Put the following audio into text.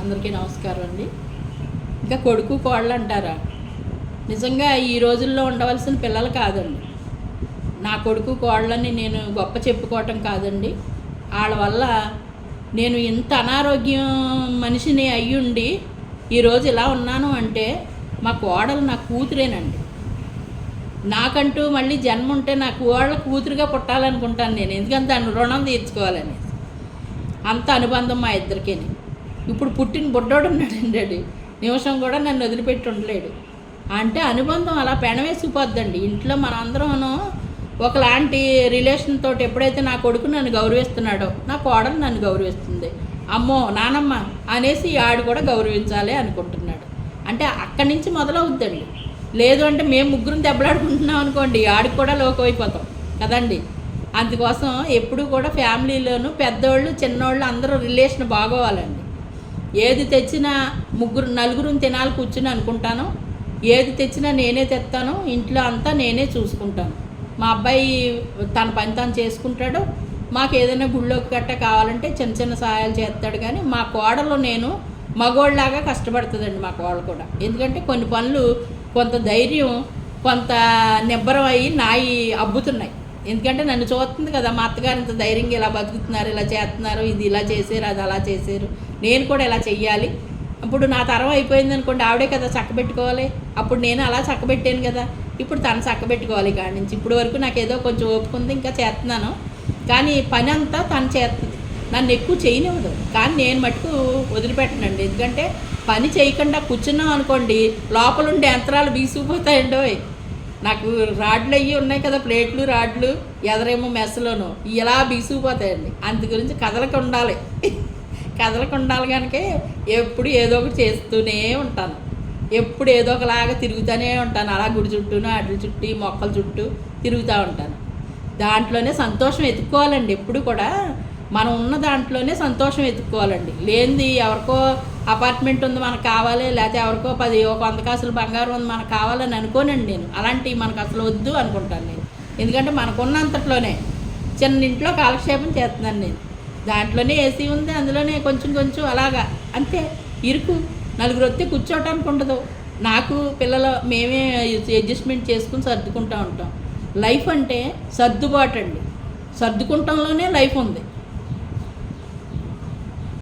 అందరికీ నమస్కారం అండి. ఇంకా కొడుకు కోడలు అంటారా, నిజంగా ఈ రోజుల్లో ఉండవలసిన పిల్లలు కాదండి. నా కొడుకు కోడలని నేను గొప్ప చెప్పుకోవటం కాదండి. వాళ్ళ వల్ల నేను ఇంత అనారోగ్యం మనిషిని అయ్యుండి ఈరోజు ఇలా ఉన్నాను అంటే మా కోడలు నా కూతురేనండి. నాకంటూ మళ్ళీ జన్మ ఉంటే నా కోడల కూతురుగా పుట్టాలనుకుంటాను నేను, ఎందుకంటే దాన్ని రుణం తీర్చుకోవాలని. అంత అనుబంధం మా ఇద్దరికీ. ఇప్పుడు పుట్టిన బుడ్డోడు ఉన్నాడండి, నిమిషం కూడా నన్ను వదిలిపెట్టి ఉండలేడు. అంటే అనుబంధం అలా పెనవేసిపోద్దండి. ఇంట్లో మనందరం ఒకలాంటి రిలేషన్ తోటి ఎప్పుడైతే నా కొడుకు నన్ను గౌరవిస్తున్నాడో నా కోడలు నన్ను గౌరవిస్తుంది. అమ్మో నానమ్మ అనేసి ఆడు కూడా గౌరవించాలి అనుకుంటున్నాడు. అంటే అక్కడి నుంచి మొదలవుద్దండి. లేదు అంటే మేము ముగ్గురం దెబ్బలాడుకుంటున్నాం అనుకోండి, ఆడికి కూడా లోకమైపోతాం కదండి. అందుకోసం ఎప్పుడు కూడా ఫ్యామిలీలోనూ పెద్దోళ్ళు చిన్నోళ్ళు అందరూ రిలేషన్ బాగోవాలండి. ఏది తెచ్చినా నలుగురిని తినాలి కూర్చుని అనుకుంటాను. ఏది తెచ్చినా నేనే తెస్తాను, ఇంట్లో అంతా నేనే చూసుకుంటాను. మా అబ్బాయి తన పని తాను చేసుకుంటాడు. మాకు ఏదైనా గుళ్ళోకి గట్ట కావాలంటే చిన్న చిన్న సహాయాలు చేస్తాడు. కానీ మా కోడలు నేను మగోళ్ళలాగా కష్టపడుతుందండి మా కోడలు కూడా. ఎందుకంటే కొన్ని పనులు కొంత ధైర్యం కొంత నిబ్బరం అయ్యి నాయి అబ్బుతున్నాయి. ఎందుకంటే నన్ను చూస్తుంది కదా, మా అత్తగారు ఇంత ధైర్యంగా ఇలా బతుకుతున్నారు, ఇలా చేస్తున్నారు, ఇది ఇలా చేశారు, అది అలా చేశారు, నేను కూడా ఇలా చెయ్యాలి. ఇప్పుడు నా తరం అయిపోయింది అనుకోండి, ఆవిడే కదా చక్కబెట్టుకోవాలి. అప్పుడు నేను అలా చక్కబెట్టాను కదా, ఇప్పుడు తను చక్కబెట్టుకోవాలి. కాడి నుంచి ఇప్పుడు వరకు నాకు ఏదో కొంచెం ఓపుకుంది, ఇంకా చేస్తున్నాను. కానీ పని అంతా తను చేస్తుంది, నన్ను ఎక్కువ చేయనివ్వదు. కానీ నేను మటుకు వదిలిపెట్టనండి. ఎందుకంటే పని చేయకుండా కూర్చున్నాం అనుకోండి, లోపలుండే యంత్రాలు బీసుకుపోతాయండో. నాకు రాడ్లు అయ్యి ఉన్నాయి కదా, ప్లేట్లు రాడ్లు, ఎదరేమో మెస్సులోను ఇలా బీసుకుపోతాయండి. అందు గురించి కదలక ఉండాలి కనుక ఎప్పుడు ఏదో ఒకటి చేస్తూనే ఉంటాను. ఎప్పుడు ఏదో ఒకలాగా తిరుగుతూనే ఉంటాను. అలా గుడి చుట్టూను అడ్ల చుట్టూ మొక్కల చుట్టూ తిరుగుతూ ఉంటాను. దాంట్లోనే సంతోషం ఎత్తుక్కోవాలండి. ఎప్పుడు కూడా మనం ఉన్న దాంట్లోనే సంతోషం ఎత్తుక్కోవాలండి. లేనిది ఎవరికో అపార్ట్మెంట్ ఉంది మనకు కావాలి, లేకపోతే ఎవరికో 100 కాసులు బంగారం ఉంది మనకు కావాలని అనుకోనండి నేను. అలాంటివి మనకు అసలు వద్దు అనుకుంటాను నేను. ఎందుకంటే మనకున్నంతట్లోనే చిన్న ఇంట్లో కాలక్షేపం చేస్తున్నాను నేను. దాంట్లోనే ఏసీ ఉంది, అందులోనే కొంచెం కొంచెం అలాగా అంతే. ఇరుకు నలుగురు వస్తే కూర్చోవటానికి ఉండదు. నాకు పిల్లలు మేమే అడ్జస్ట్మెంట్ చేసుకుని సర్దుకుంటూ ఉంటాం. లైఫ్ అంటే సర్దుబాటు అండి. సర్దుకుంటంలోనే లైఫ్ ఉంది.